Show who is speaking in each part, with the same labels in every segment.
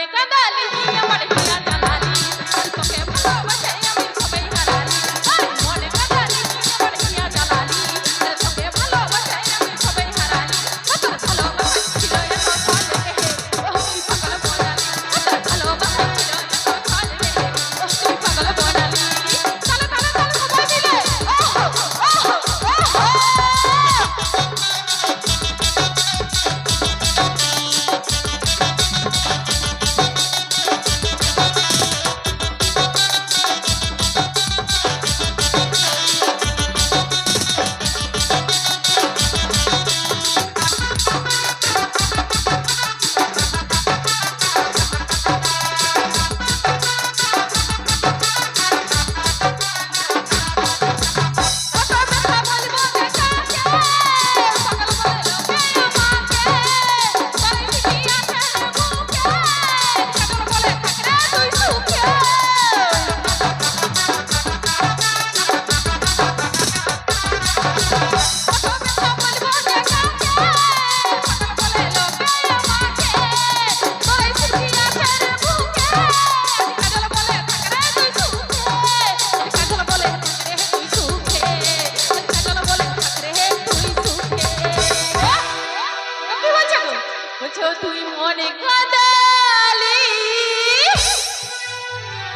Speaker 1: মনে কাঁদালি আমার হিয়া জ্বালালি আর তোকে ভালোবাসে আমি সবাই হারালি মনে কাঁদালি আমার হিয়া জ্বালালি আর তোকে ভালোবাসে আমি সবাই হারালি তোর ভালোবাসা ছিল এত ছলে রে ও তুই পাগল বনালি তোর ভালোবাসা ছিল এত ছলে রে ও তুই পাগল বনালি চলো চলো চলো সবাই মিলে তুই মনে কাঁদালি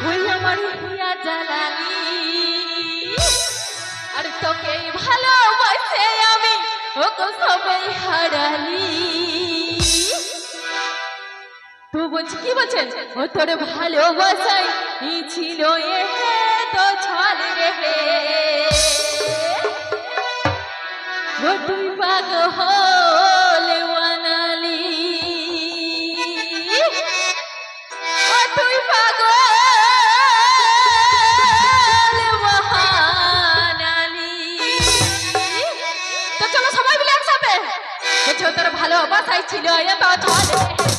Speaker 1: ওই আমার হিয়া জ্বালালি আর তোকে ভালোবাসে আমি ওকে সবাই হারালি তো বলছি কি বলছেন ও তোর ভালোবাসাই ছিল এ তো ছলে রে ও তুই পাগল হলে ওয়ানালি ও তুই পাগল ওয়ানালি তো চলো সবাই মিলে একসাথে তোর ভালোবাসাই ছিল এ তো ছলে